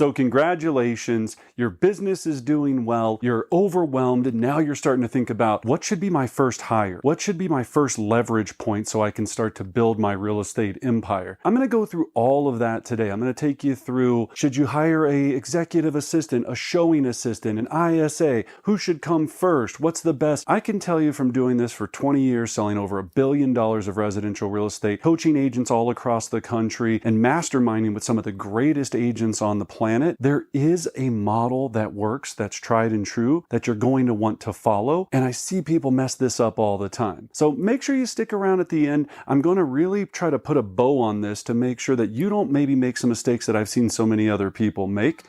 So congratulations, your business is doing well, you're overwhelmed, and now you're starting to think about what should be my first hire? What should be my first leverage point so I can start to build my real estate empire? I'm going to go through all of that today. I'm going to take you through, should you hire a executive assistant, a showing assistant, an ISA? Who should come first? What's the best? I can tell you from doing this for 20 years, selling over $1 billion of residential real estate, coaching agents all across the country, and masterminding with some of the greatest agents on the planet, there is a model that works, that's tried and true, that you're going to want to follow. And I see people mess this up all the time. So make sure you stick around at the end. I'm going to really try to put a bow on this to make sure that you don't maybe make some mistakes that I've seen so many other people make.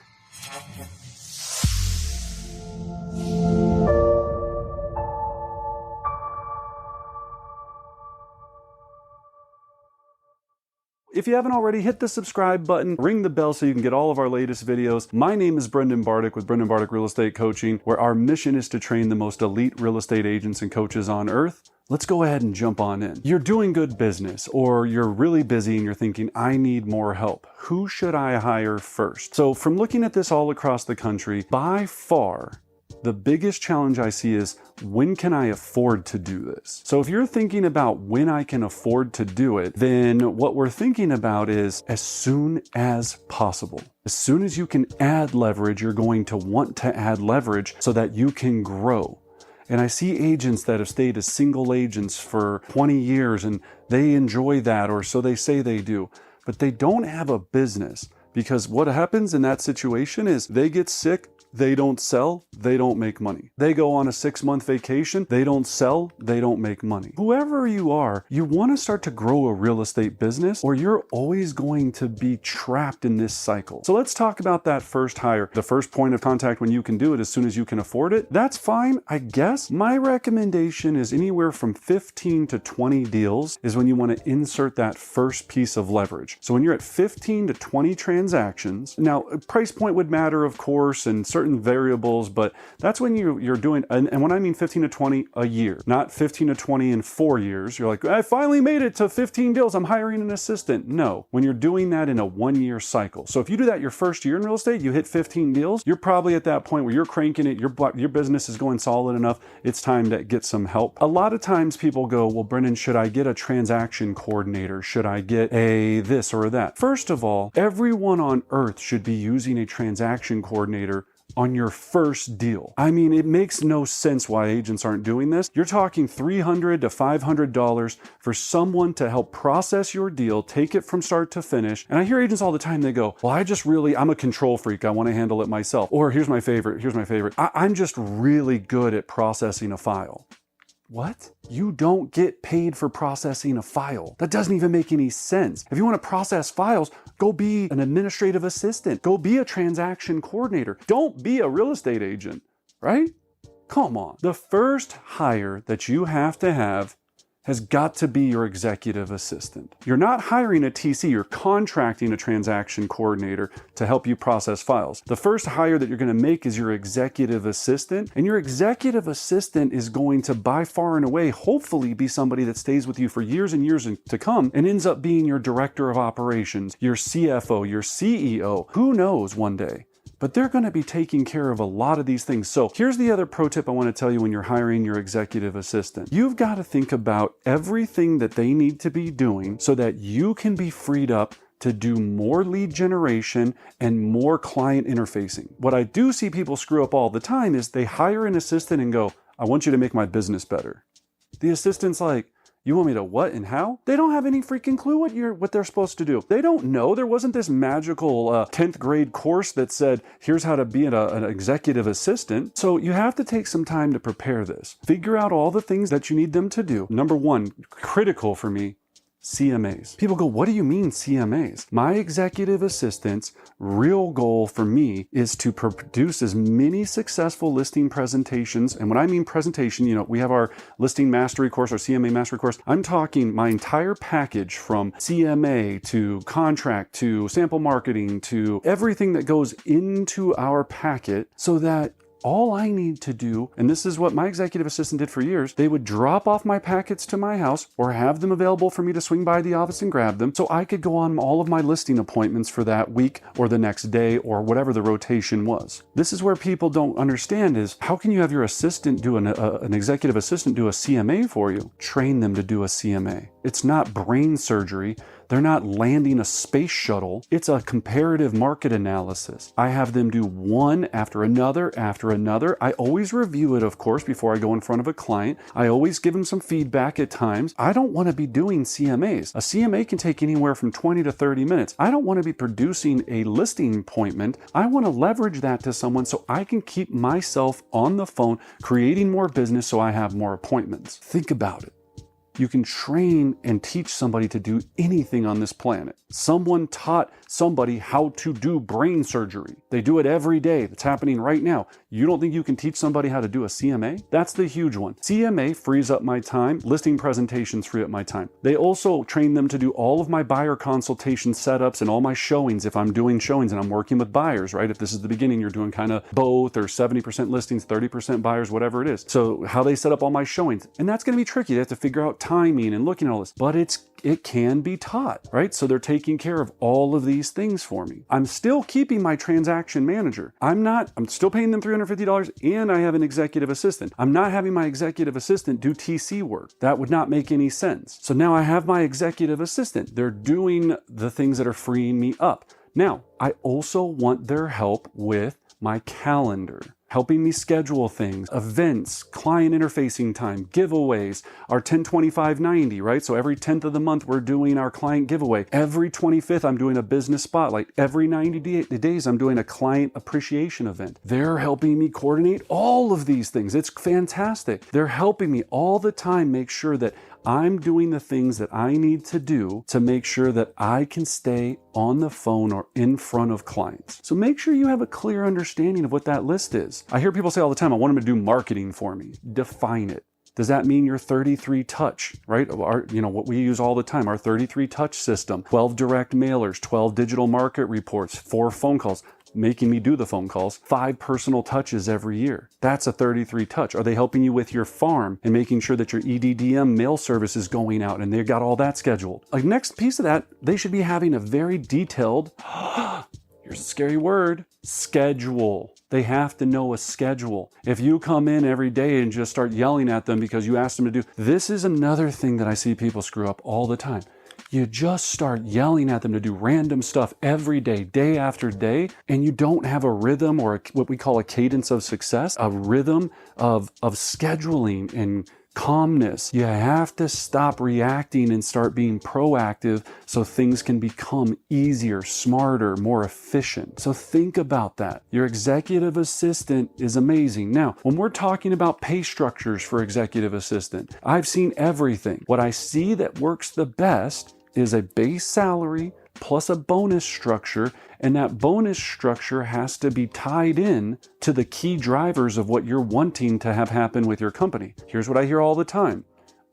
If you haven't already, hit the subscribe button, ring the bell so you can get all of our latest videos. My name is Brendan Bardick with Brendan Bardick Real Estate Coaching, where our mission is to train the most elite real estate agents and coaches on earth. Let's go ahead and jump on in. You're doing good business, or you're really busy and you're thinking, I need more help. Who should I hire first? So from looking at this all across the country, by far, the biggest challenge I see is, when can I afford to do this? So if you're thinking about when I can afford to do it, then what we're thinking about is as soon as possible. As soon as you can add leverage, you're going to want to add leverage so that you can grow. And I see agents that have stayed as single agents for 20 years and they enjoy that, or so they say they do, but they don't have a business, because what happens in that situation is they get sick, they don't sell, they don't make money. They go on a 6-month vacation, they don't sell, they don't make money. Whoever you are, you want to start to grow a real estate business, or you're always going to be trapped in this cycle. So let's talk about that first hire. The first point of contact when you can do it as soon as you can afford it. That's fine, I guess. My recommendation is anywhere from 15 to 20 deals is when you want to insert that first piece of leverage. So when you're at 15 to 20 transactions, now price point would matter, of course, and certain variables, but that's when you're doing, and when I mean 15 to 20 a year, not 15 to 20 in 4 years. You're like, I finally made it to 15 deals, I'm hiring an assistant. No, when you're doing that in a 1-year cycle. So if you do that your first year in real estate, you hit 15 deals, you're probably at that point where you're cranking it, your business is going solid enough, it's time to get some help. A lot of times people go, well, Brendan, should I get a transaction coordinator? Should I get a this or that? First of all, everyone on earth should be using a transaction coordinator on your first deal. I mean, it makes no sense why agents aren't doing this. You're talking $300 to $500 for someone to help process your deal, take it from start to finish. And I hear agents all the time, they go, well, I'm a control freak, I want to handle it myself. Or here's my favorite, I'm just really good at processing a file. What? You don't get paid for processing a file. That doesn't even make any sense. If you want to process files, go be an administrative assistant. Go be a transaction coordinator. Don't be a real estate agent, right? Come on. The first hire that you have to have has got to be your executive assistant. You're not hiring a TC, you're contracting a transaction coordinator to help you process files. The first hire that you're going to make is your executive assistant, and your executive assistant is going to, by far and away, hopefully be somebody that stays with you for years and years to come and ends up being your director of operations, your CFO, your CEO, who knows one day. But they're going to be taking care of a lot of these things. So here's the other pro tip I want to tell you when you're hiring your executive assistant. You've got to think about everything that they need to be doing so that you can be freed up to do more lead generation and more client interfacing. What I do see people screw up all the time is they hire an assistant and go, I want you to make my business better. The assistant's like, you want me to what and how? They don't have any freaking clue what they're supposed to do. They don't know. There wasn't this magical 10th grade course that said, here's how to be an executive assistant. So you have to take some time to prepare this. Figure out all the things that you need them to do. Number one, critical for me, CMAs. People go, what do you mean CMAs? My executive assistant's real goal for me is to produce as many successful listing presentations. And when I mean presentation, we have our listing mastery course, our CMA mastery course. I'm talking my entire package from CMA to contract to sample marketing to everything that goes into our packet so that all I need to do, and this is what my executive assistant did for years, they would drop off my packets to my house or have them available for me to swing by the office and grab them so I could go on all of my listing appointments for that week or the next day or whatever the rotation was. This is where people don't understand is how can you have your assistant do an executive assistant do a CMA for you? Train them to do a CMA. It's not brain surgery. They're not landing a space shuttle. It's a comparative market analysis. I have them do one after another after another. I always review it, of course, before I go in front of a client. I always give them some feedback at times. I don't want to be doing CMAs. A CMA can take anywhere from 20 to 30 minutes. I don't want to be producing a listing appointment. I want to leverage that to someone so I can keep myself on the phone, creating more business so I have more appointments. Think about it. You can train and teach somebody to do anything on this planet. Someone taught somebody how to do brain surgery. They do it every day. It's happening right now. You don't think you can teach somebody how to do a CMA? That's the huge one. CMA frees up my time. Listing presentations free up my time. They also train them to do all of my buyer consultation setups and all my showings if I'm doing showings and I'm working with buyers, right? If this is the beginning, you're doing kind of both or 70% listings, 30% buyers, whatever it is. So how they set up all my showings. And that's going to be tricky. They have to figure out timing and looking at all this, but it can be taught, right? So they're taking care of all of these things for me. I'm still keeping my transaction manager. I'm still paying them $350 and I have an executive assistant. I'm not having my executive assistant do TC work. That would not make any sense. So now I have my executive assistant. They're doing the things that are freeing me up. Now, I also want their help with my calendar, helping me schedule things, events, client interfacing time, giveaways, our 10/25/90, right? So every 10th of the month, we're doing our client giveaway. Every 25th, I'm doing a business spotlight. Every 90 days, I'm doing a client appreciation event. They're helping me coordinate all of these things. It's fantastic. They're helping me all the time make sure that I'm doing the things that I need to do to make sure that I can stay on the phone or in front of clients. So make sure you have a clear understanding of what that list is. I hear people say all the time, I want them to do marketing for me. Define it. Does that mean your 33 touch, right? What we use all the time, our 33 touch system, 12 direct mailers, 12 digital market reports, 4 phone calls, making me do the phone calls, 5 personal touches every year. That's a 33 touch. Are they helping you with your farm and making sure that your EDDM mail service is going out and they've got all that scheduled? Like next piece of that, they should be having a very detailed, here's a scary word, schedule. They have to know a schedule. If you come in every day and just start yelling at them because you asked them to do, this is another thing that I see people screw up all the time. You just start yelling at them to do random stuff every day, day after day, and you don't have a rhythm or what we call a cadence of success, a rhythm of scheduling and calmness. You have to stop reacting and start being proactive so things can become easier, smarter, more efficient. So think about that. Your executive assistant is amazing. Now, when we're talking about pay structures for executive assistant, I've seen everything. What I see that works the best is a base salary plus a bonus structure, and that bonus structure has to be tied in to the key drivers of what you're wanting to have happen with your company. Here's what I hear all the time.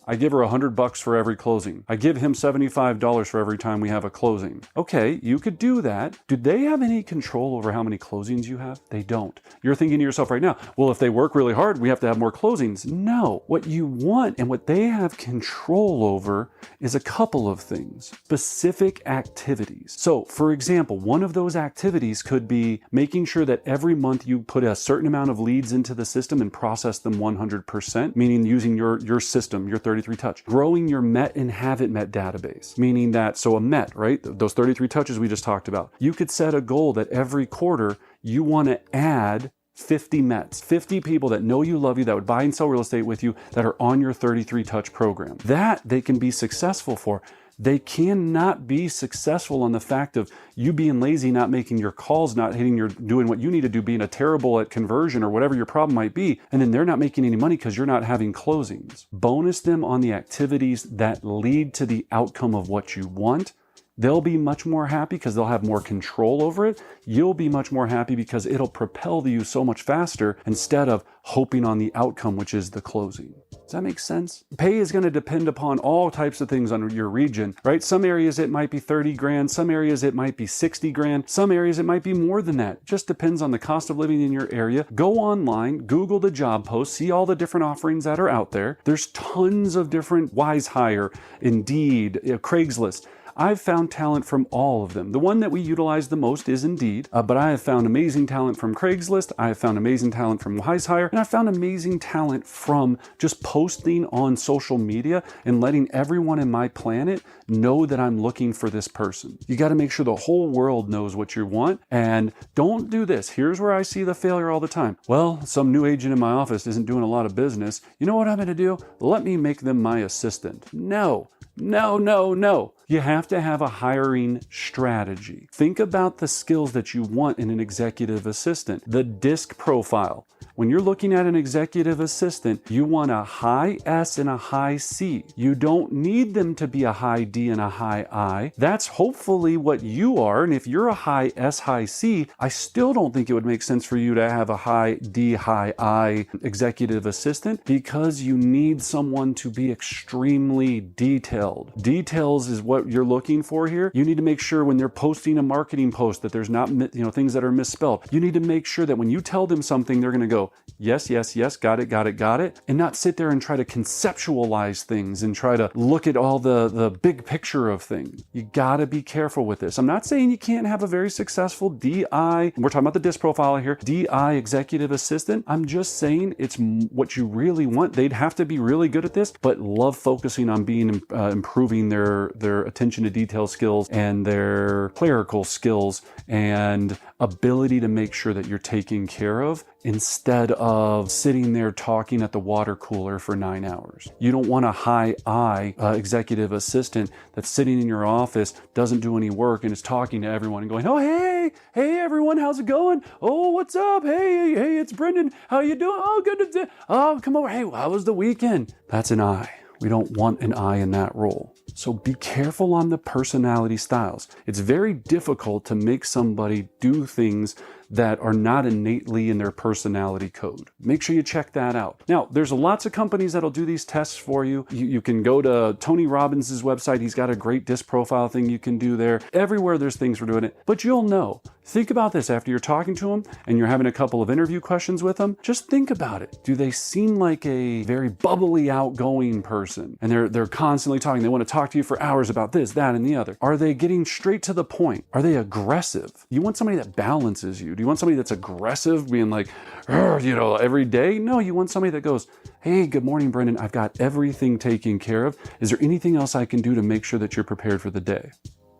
I give her $100 for every closing. I give him $75 for every time we have a closing. Okay, you could do that. Do they have any control over how many closings you have? They don't. You're thinking to yourself right now, well, if they work really hard, we have to have more closings. No, what you want and what they have control over is a couple of things, specific activities. So for example, one of those activities could be making sure that every month you put a certain amount of leads into the system and process them 100%, meaning using your system, your 33 touch. Growing your met and haven't met database, meaning that, so a met, right? Those 33 touches we just talked about. You could set a goal that every quarter you want to add 50 Mets, 50 people that know you, love you, that would buy and sell real estate with you that are on your 33 touch program. That they can be successful for. They cannot be successful on the fact of you being lazy, not making your calls, not doing what you need to do, being a terrible at conversion or whatever your problem might be, and then they're not making any money because you're not having closings. Bonus them on the activities that lead to the outcome of what you want. They'll be much more happy because they'll have more control over it. You'll be much more happy because it'll propel you so much faster instead of hoping on the outcome, which is the closing. Does that make sense? Pay is going to depend upon all types of things on your region, right? Some areas it might be 30 grand, some areas it might be 60 grand, some areas it might be more than that. Just depends on the cost of living in your area. Go online, Google the job posts, see all the different offerings that are out there. There's tons of different Wise Hire, Indeed, Craigslist. I've found talent from all of them. The one that we utilize the most is Indeed, but I have found amazing talent from Craigslist. I have found amazing talent from Wise Hire, and I found amazing talent from just posting on social media and letting everyone in my planet know that I'm looking for this person. You got to make sure the whole world knows what you want, and don't do this. Here's where I see the failure all the time. Well, some new agent in my office isn't doing a lot of business. You know what I'm going to do? Let me make them my assistant. No. No, no, no. You have to have a hiring strategy. Think about the skills that you want in an executive assistant. The DISC profile. When you're looking at an executive assistant, you want a high S and a high C. You don't need them to be a high D and a high I. That's hopefully what you are. And if you're a high S, high C, I still don't think it would make sense for you to have a high D, high I executive assistant because you need someone to be extremely detailed. Details is what you're looking for here. You need to make sure when they're posting a marketing post that there's not, things that are misspelled. You need to make sure that when you tell them something, they're going to go, yes, yes, yes, got it, and not sit there and try to conceptualize things and try to look at all the big picture of things. You got to be careful with this. I'm not saying you can't have a very successful DI, we're talking about the DISC profile here, DI executive assistant. I'm just saying it's what you really want. They'd have to be really good at this, but love focusing on being improving their attention to detail skills and their clerical skills and ability to make sure that you're taken care of instead of sitting there talking at the water cooler for 9 hours. You don't want a high I executive assistant that's sitting in your office, doesn't do any work, and is talking to everyone and going, oh, hey everyone, how's it going? Oh, what's up? Hey, it's Brendan. How you doing? Oh, good. Oh, come over. Hey, how was the weekend? That's an I. We don't want an I in that role. So be careful on the personality styles. It's very difficult to make somebody do things that are not innately in their personality code. Make sure you check that out. Now, there's lots of companies that'll do these tests for you. You can go to Tony Robbins' website. He's got a great DISC profile thing you can do there. Everywhere there's things for doing it, but you'll know. Think about this after you're talking to them and you're having a couple of interview questions with them. Just think about it. Do they seem like a very bubbly, outgoing person? And they're constantly talking. They want to talk to you for hours about this, that, and the other. Are they getting straight to the point? Are they aggressive? You want somebody that balances you. Do you want somebody that's aggressive, being like, every day? No, you want somebody that goes, hey, good morning, Brendan. I've got everything taken care of. Is there anything else I can do to make sure that you're prepared for the day?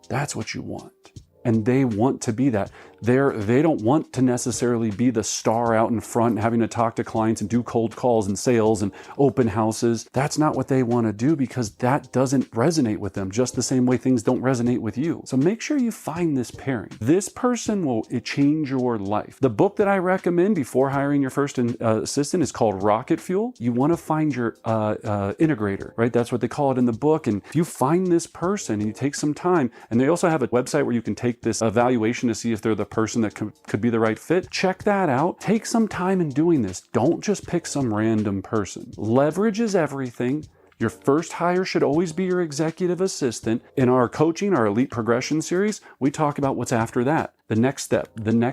That's what you want. And they want to be that. They don't want to necessarily be the star out in front and having to talk to clients and do cold calls and sales and open houses. That's not what they want to do because that doesn't resonate with them, just the same way things don't resonate with you. So make sure you find this pairing. This person will change your life. The book that I recommend before hiring your first assistant is called Rocket Fuel. You want to find your integrator, right? That's what they call it in the book. And if you find this person and you take some time, and they also have a website where you can take this evaluation to see if they're the person that could be the right fit. Check that out. Take some time in doing this. Don't just pick some random person. Leverage is everything. Your first hire should always be your executive assistant. In our coaching, our Elite Progression series, we talk about what's after that. The next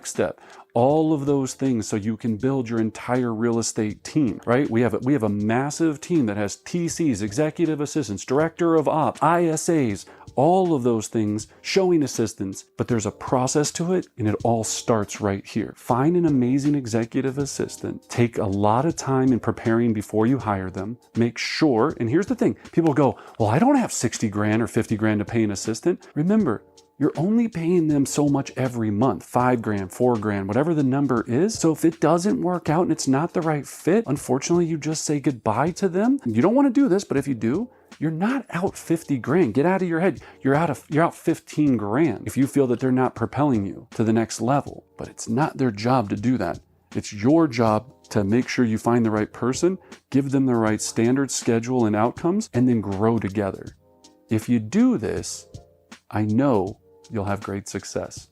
step, all of those things so you can build your entire real estate team, right? We have a massive team that has TCs, executive assistants, director of ops, ISAs, all of those things, showing assistants, but there's a process to it and it all starts right here. Find an amazing executive assistant, take a lot of time in preparing before you hire them, make sure, and here's the thing, people go, well, I don't have 60 grand or 50 grand to pay an assistant. Remember, you're only paying them so much every month, 5 grand, 4 grand, whatever the number is. So if it doesn't work out and it's not the right fit, unfortunately, you just say goodbye to them. You don't want to do this, but if you do, you're not out 50 grand. Get out of your head. You're out 15 grand if you feel that they're not propelling you to the next level. But it's not their job to do that. It's your job to make sure you find the right person, give them the right standard schedule and outcomes, and then grow together. If you do this, I know you'll have great success.